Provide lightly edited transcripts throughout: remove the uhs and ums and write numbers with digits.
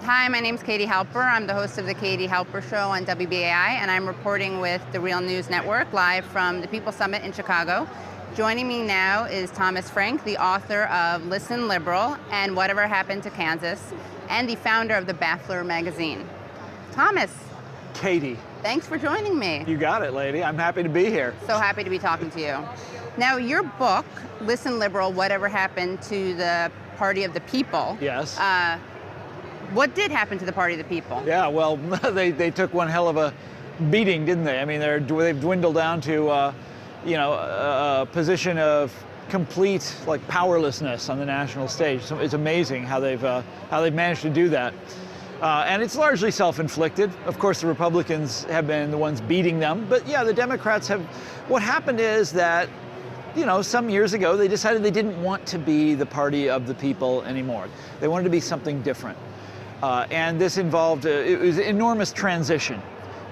Hi, my name's Katie Halper. I'm the host of the Katie Halper Show on WBAI, and I'm reporting with the Real News Network live from the People Summit in Chicago. Joining me now is Thomas Frank, the author of Listen Liberal and Whatever Happened to Kansas, and the founder of the Baffler magazine. Thomas. Katie. Thanks for joining me. You got it, lady. I'm happy to be here. So happy to be talking to you. Now, your book, Listen Liberal, Whatever Happened to the Party of the People. Yes. What did happen to the Party of the People? Yeah, well, they took one hell of a beating, didn't they? I mean, they've dwindled down to, a position of complete powerlessness on the national stage. So it's amazing how they've managed to do that. And it's largely self-inflicted. Of course, the Republicans have been the ones beating them. But yeah, the Democrats have. What happened is that, some years ago, they decided they didn't want to be the party of the people anymore. They wanted to be something different. And this involved, it was an enormous transition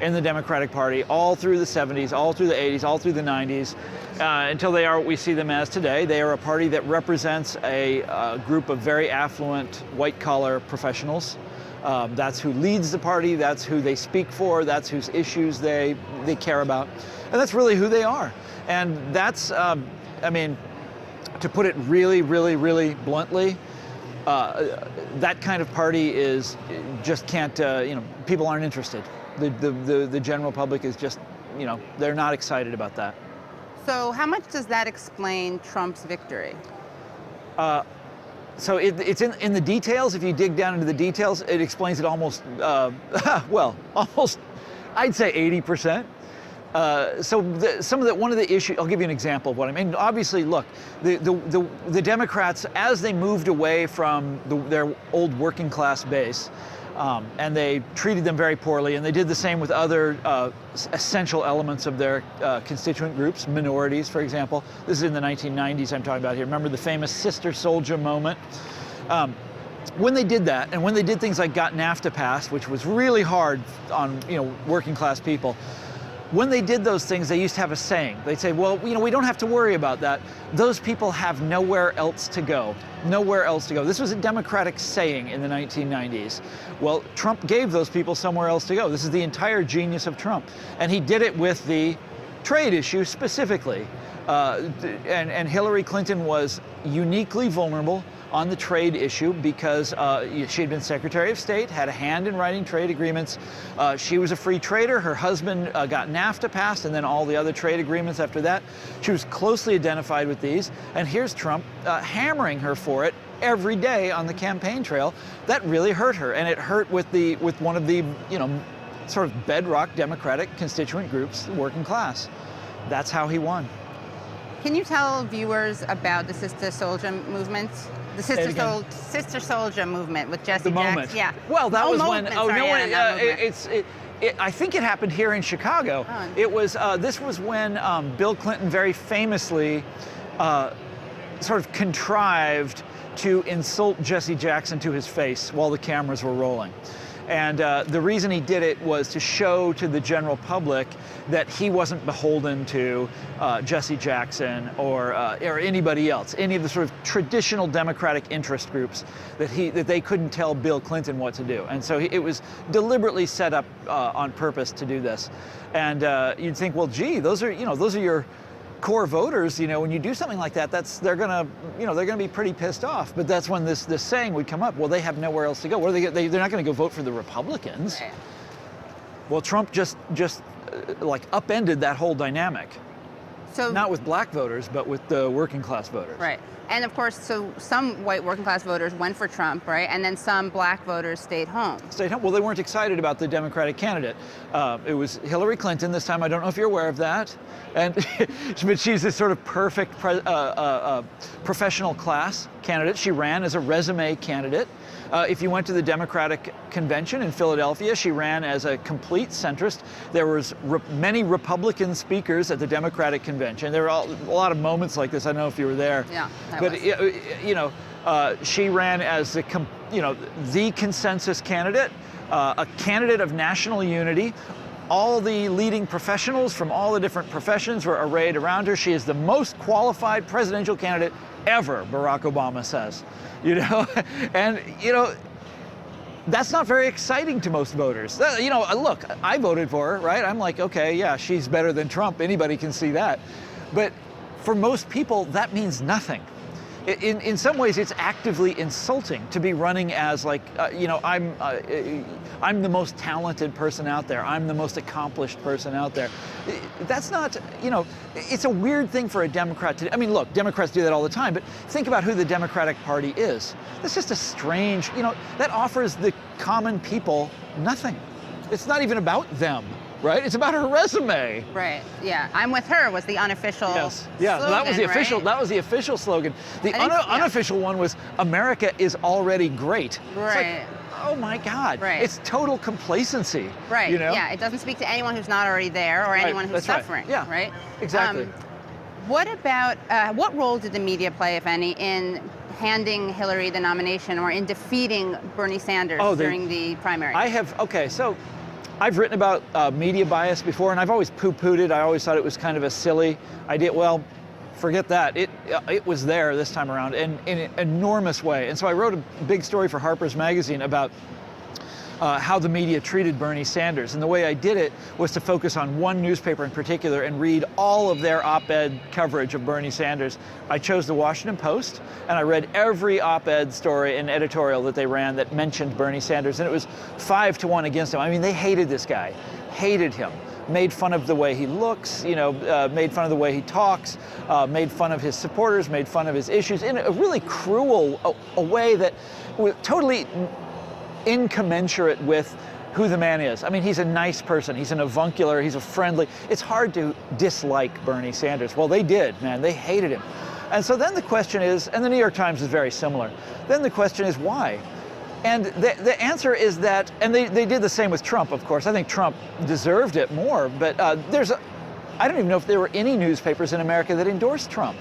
in the Democratic Party all through the 70s, all through the 80s, all through the 90s, until they are what we see them as today. They are a party that represents a group of very affluent, white-collar professionals. That's who leads the party, that's who they speak for, that's whose issues they care about, and that's really who they are. And that's, to put it really, really, really bluntly, that kind of party just can't, people aren't interested. The general public is just, they're not excited about that. So how much does that explain Trump's victory? So it's in the details. If you dig down into the details, it explains it almost, almost, I'd say 80%. One of the issues, I'll give you an example of what I mean. Obviously, look, the Democrats, as they moved away from their old working class base, and they treated them very poorly, and they did the same with other essential elements of their constituent groups, minorities, for example. This is in the 1990s I'm talking about here. Remember the famous Sister Souljah moment? When they did that, and when they did things like got NAFTA passed, which was really hard on working class people, when they did those things, they used to have a saying. They'd say, well, we don't have to worry about that. Those people have nowhere else to go. Nowhere else to go. This was a Democratic saying in the 1990s. Well, Trump gave those people somewhere else to go. This is the entire genius of Trump. And he did it with the trade issue specifically. And Hillary Clinton was uniquely vulnerable on the trade issue because she had been Secretary of State, had a hand in writing trade agreements. She was a free trader. Her husband got NAFTA passed and then all the other trade agreements after that. She was closely identified with these. And here's Trump hammering her for it every day on the campaign trail. That really hurt her. And it hurt with one of the, sort of bedrock Democratic constituent groups, the working class. That's how he won. Can you tell viewers about the Sister Souljah movement? The Sister Souljah movement with Jesse Jackson. Yeah. Well, that was when. I think it happened here in Chicago. Oh. It was. This was when Bill Clinton very famously, sort of contrived to insult Jesse Jackson to his face while the cameras were rolling. And the reason he did it was to show to the general public that he wasn't beholden to Jesse Jackson or anybody else, any of the sort of traditional Democratic interest groups, that they couldn't tell Bill Clinton what to do. And so it was deliberately set up on purpose to do this. And you'd think, well, gee, those are your core voters, when you do something like that, they're gonna be pretty pissed off. But that's when this saying would come up. Well, they have nowhere else to go. What are they're not going to go vote for the Republicans. Well, Trump just upended that whole dynamic. So not with black voters, but with the working class voters. Right. And of course, so some white working class voters went for Trump, right? And then some black voters stayed home. Stayed home. Well, they weren't excited about the Democratic candidate. It was Hillary Clinton this time. I don't know if you're aware of that. But she's this sort of perfect professional class candidate. She ran as a resume candidate. If you went to the Democratic convention in Philadelphia, she ran as a complete centrist. There was many Republican speakers at the Democratic convention. There were a lot of moments like this. I don't know if you were there. Yeah, she ran as the consensus candidate, a candidate of national unity. All the leading professionals from all the different professions were arrayed around her. She is the most qualified presidential candidate ever, Barack Obama says. And that's not very exciting to most voters. You know, look, I voted for her, right? I'm like, okay, yeah, she's better than Trump. Anybody can see that. But for most people, that means nothing. In some ways, it's actively insulting to be running as like, you know, I'm the most talented person out there. I'm the most accomplished person out there. That's not, you know, it's a weird thing for a Democrat to do. I mean, look, Democrats do that all the time, but think about who the Democratic Party is. That's just a strange, you know, that offers the common people nothing. It's not even about them. Right? It's about her resume. Right. Yeah. I'm with her was the unofficial. Yes. Yeah. Slogan, that was the official. right? That was the official slogan. The unofficial one was "America is already great." Right. It's like, oh my God. Right. It's total complacency. Right. You know? Yeah. It doesn't speak to anyone who's not already there or anyone who's That's suffering. Right. Yeah. Right. Exactly. What about what role did the media play, if any, in handing Hillary the nomination or in defeating Bernie Sanders during the primary? So I've written about media bias before, and I've always poo-pooed it. I always thought it was kind of a silly idea. Well, forget that. It was there this time around in an enormous way. And so I wrote a big story for Harper's Magazine about how the media treated Bernie Sanders. And the way I did it was to focus on one newspaper in particular and read all of their op-ed coverage of Bernie Sanders. I chose the Washington Post, and I read every op-ed story and editorial that they ran that mentioned Bernie Sanders, and it was 5-1 against him. I mean, they hated this guy, hated him. Made fun of the way he looks, you know, made fun of the way he talks, made fun of his supporters, made fun of his issues in a really cruel a way that was totally incommensurate with who the man is. I mean, he's a nice person. He's an avuncular. He's a friendly. It's hard to dislike Bernie Sanders. Well, they did, man. They hated him. And so then the question is, and the New York Times is very similar, then the question is why? And the answer is that, and they did the same with Trump, of course. I think Trump deserved it more, but I don't even know if there were any newspapers in America that endorsed Trump.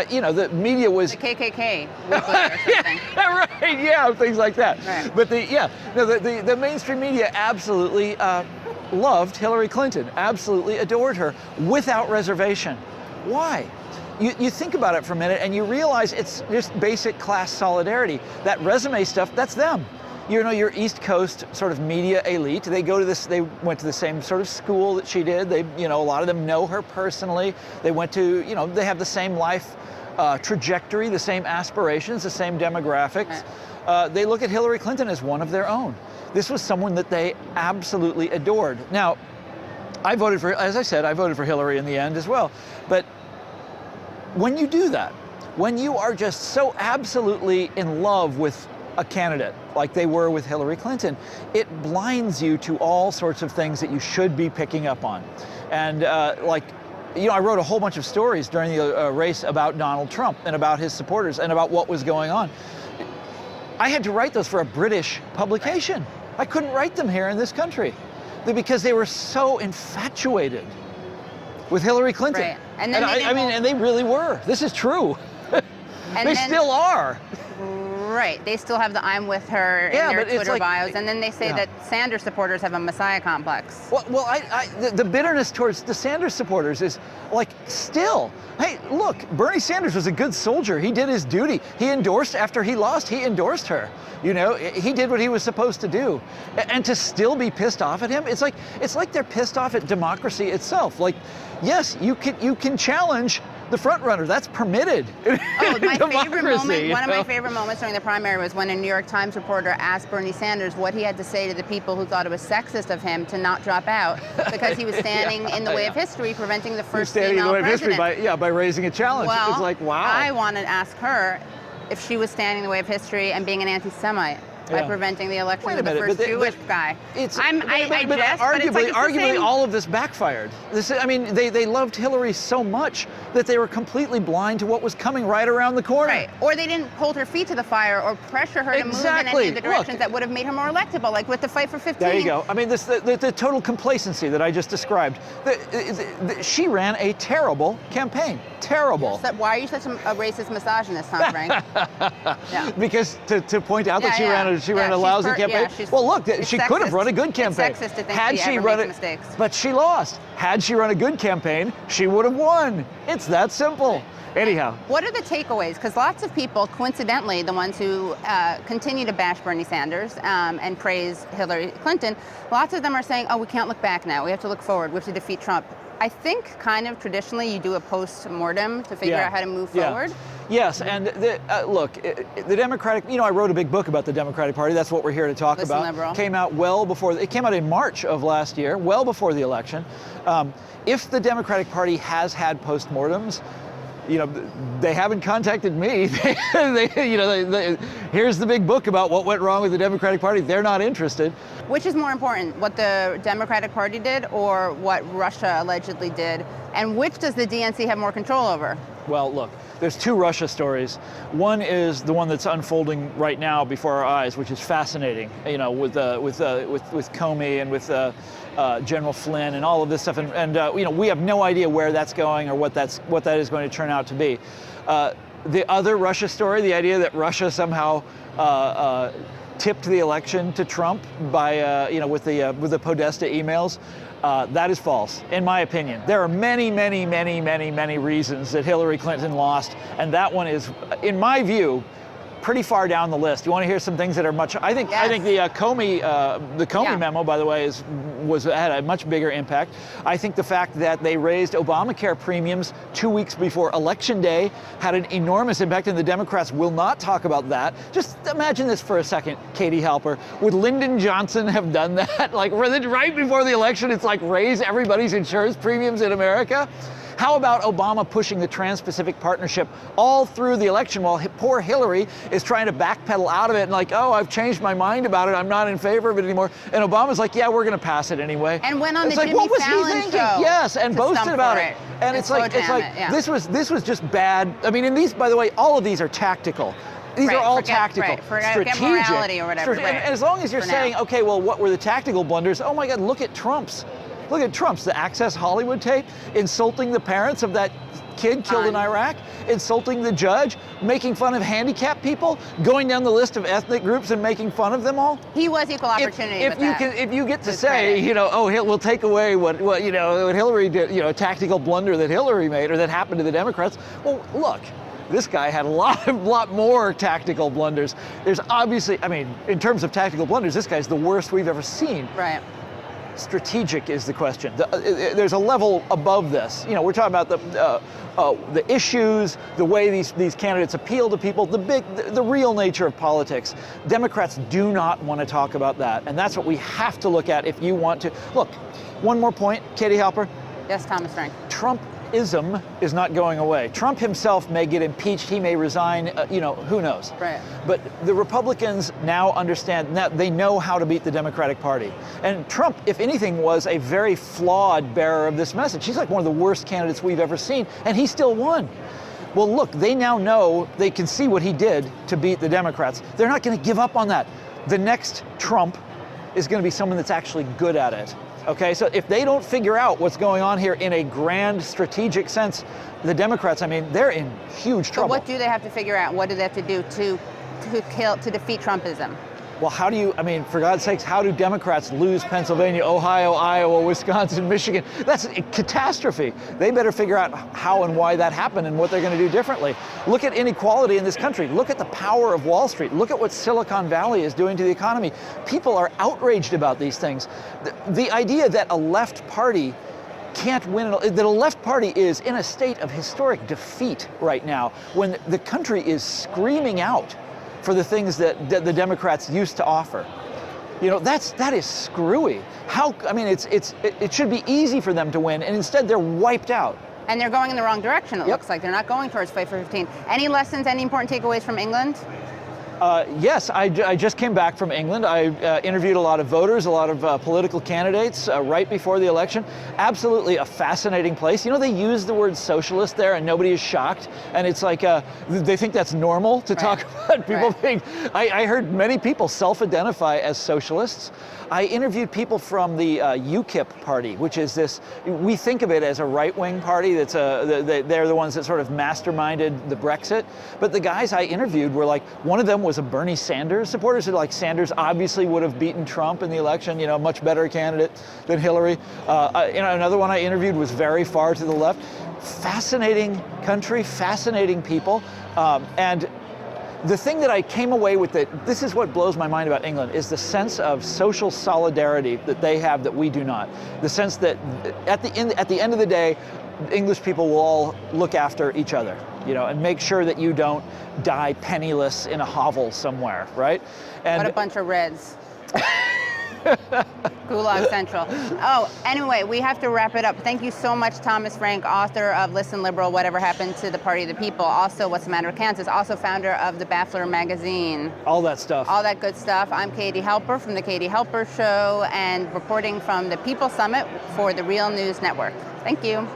You know, the media was... The KKK weekly or something. Yeah, right, yeah, things like that. Right. But the mainstream media absolutely loved Hillary Clinton, absolutely adored her, without reservation. Why? You think about it for a minute and you realize it's just basic class solidarity. That resume stuff, that's them. You know, your East Coast sort of media elite, they went to the same sort of school that she did. They, you know, a lot of them know her personally. They went to, you know, they have the same life trajectory, the same aspirations, the same demographics. They look at Hillary Clinton as one of their own. This was someone that they absolutely adored. Now, as I said, I voted for Hillary in the end as well. But when you do that, when you are just so absolutely in love with a candidate like they were with Hillary Clinton, it blinds you to all sorts of things that you should be picking up on. And you know, I wrote a whole bunch of stories during the race about Donald Trump and about his supporters and about what was going on. I had to write those for a British publication. I couldn't write them here in this country because they were so infatuated with Hillary Clinton. Right. And then and they really were. This is true. They still are. Right. They still have the "I'm with her" in their Twitter bios, and then they say that Sanders supporters have a messiah complex. Well, the bitterness towards the Sanders supporters is like still. Hey, look, Bernie Sanders was a good soldier. He did his duty. He endorsed after he lost. He endorsed her. You know, he did what he was supposed to do, and to still be pissed off at him, it's like they're pissed off at democracy itself. Like, yes, you can challenge the front runner. That's permitted. Oh, my favorite moment, one of my favorite moments during the primary was when a New York Times reporter asked Bernie Sanders what he had to say to the people who thought it was sexist of him to not drop out because he was standing in the way of history, preventing the first female president. By raising a challenge. Well, it's like, wow. I want to ask her if she was standing in the way of history and being an anti-Semite by preventing the election of the first Jewish guy. Arguably, all of this backfired. They loved Hillary so much that they were completely blind to what was coming right around the corner. Right. Or they didn't hold her feet to the fire or pressure her to move in any of the directions that would have made her more electable, like with the fight for 15. There you go. I mean, the total complacency that I just described. She ran a terrible campaign. Terrible. Why are you such a racist misogynist, Tom Frank? Yeah. Because to point out that she ran a lousy campaign. Yeah, well, look, she could have run a good campaign. It's sexist to think she ever makes mistakes. But she lost. Had she run a good campaign, she would have won. It's that simple. Anyhow. What are the takeaways? Because lots of people, coincidentally, the ones who continue to bash Bernie Sanders and praise Hillary Clinton, lots of them are saying, oh, we can't look back now. We have to look forward. We have to defeat Trump. I think kind of traditionally you do a post-mortem to figure out how to move forward. Yes, and look, the Democratic, I wrote a big book about the Democratic Party. That's what we're here to talk about. Liberal. Came out well before, it came out in March of last year, well before the election. If the Democratic Party has had post-mortems, they haven't contacted me. Here's the big book about what went wrong with the Democratic Party. They're not interested. Which is more important, what the Democratic Party did or what Russia allegedly did? And which does the DNC have more control over? Well, look, there's two Russia stories. One is the one that's unfolding right now before our eyes, which is fascinating. With Comey and with General Flynn and all of this stuff, and we have no idea where that's going or what that is going to turn out to be. The other Russia story, the idea that Russia somehow tipped the election to Trump by with the Podesta emails. That is false, in my opinion. There are many, many, many, many, many reasons that Hillary Clinton lost, and that one is, in my view, pretty far down the list. You want to hear some things that are much? I think the Comey memo, by the way, had a much bigger impact. I think the fact that they raised Obamacare premiums 2 weeks before Election Day had an enormous impact, and the Democrats will not talk about that. Just imagine this for a second, Katie Halper. Would Lyndon Johnson have done that? Like right before the election, it's like raise everybody's insurance premiums in America? How about Obama pushing the Trans-Pacific Partnership all through the election while poor Hillary is trying to backpedal out of it and like, oh, I've changed my mind about it. I'm not in favor of it anymore. And Obama's like, yeah, we're going to pass it anyway. And went on it's the like, Jimmy what was Fallon he thinking? show. Yes, and boasted about it. And it's like this was just bad. I mean, and these, by the way, all of these are tactical. These are all tactical, strategic, morality or whatever. And as long as you're saying, okay, well, what were the tactical blunders? Oh my God, look at Trump's. Look at Trump's, the Access Hollywood tape, insulting the parents of that kid killed in Iraq, insulting the judge, making fun of handicapped people, going down the list of ethnic groups and making fun of them all. He was equal opportunity. If you get to say, we'll take away what Hillary did, a tactical blunder that Hillary made or that happened to the Democrats. Well, look. This guy had a lot more tactical blunders. There's obviously, in terms of tactical blunders, this guy's the worst we've ever seen. Right. Strategic is the question. There's a level above this. We're talking about the issues, the way these candidates appeal to people, the real nature of politics. Democrats do not want to talk about that, and that's what we have to look at if you want to. Look, one more point, Katie Halper. Yes, Thomas Frank. Trumpism is not going away. Trump himself may get impeached, he may resign, who knows. Right. But the Republicans now understand, that they know how to beat the Democratic Party. And Trump, if anything, was a very flawed bearer of this message. He's like one of the worst candidates we've ever seen, and he still won. Well, look, they now know, they can see what he did to beat the Democrats. They're not going to give up on that. The next Trump is going to be someone that's actually good at it. Okay, so if they don't figure out what's going on here in a grand strategic sense, the Democrats, they're in huge trouble. So what do they have to figure out? What do they have to do to defeat Trumpism? Well, how do you, for God's sakes, how do Democrats lose Pennsylvania, Ohio, Iowa, Wisconsin, Michigan? That's a catastrophe. They better figure out how and why that happened and what they're going to do differently. Look at inequality in this country. Look at the power of Wall Street. Look at what Silicon Valley is doing to the economy. People are outraged about these things. The idea that a left party can't win, that a left party is in a state of historic defeat right now when the country is screaming out for the things that the Democrats used to offer. That is screwy. It should be easy for them to win, and instead they're wiped out. And they're going in the wrong direction, it looks like. They're not going towards Fight for 15. Any lessons, any important takeaways from England? Yes, I just came back from England. I interviewed a lot of voters, a lot of political candidates right before the election. Absolutely a fascinating place. They use the word socialist there and nobody is shocked. And it's like they think that's normal to talk about. People think, I heard many people self-identify as socialists. I interviewed people from the UKIP party, which is this, we think of it as a right-wing party. They're the ones that sort of masterminded the Brexit. But the guys I interviewed were like, one of them was was a Bernie Sanders supporter, so like Sanders obviously would have beaten Trump in the election, a much better candidate than Hillary. Another one I interviewed was very far to the left. Fascinating country, fascinating people, and the thing that I came away with, this is what blows my mind about England, is the sense of social solidarity that they have that we do not. The sense that at the end of the day, English people will all look after each other, and make sure that you don't die penniless in a hovel somewhere, right? And what a bunch of Reds. Gulag Central. Oh, anyway, we have to wrap it up. Thank you so much, Thomas Frank, author of Listen Liberal, Whatever Happened to the Party of the People, also What's the Matter with Kansas, also founder of the Baffler magazine. All that stuff. All that good stuff. I'm Katie Halper from The Katie Halper Show and reporting from the People Summit for the Real News Network. Thank you.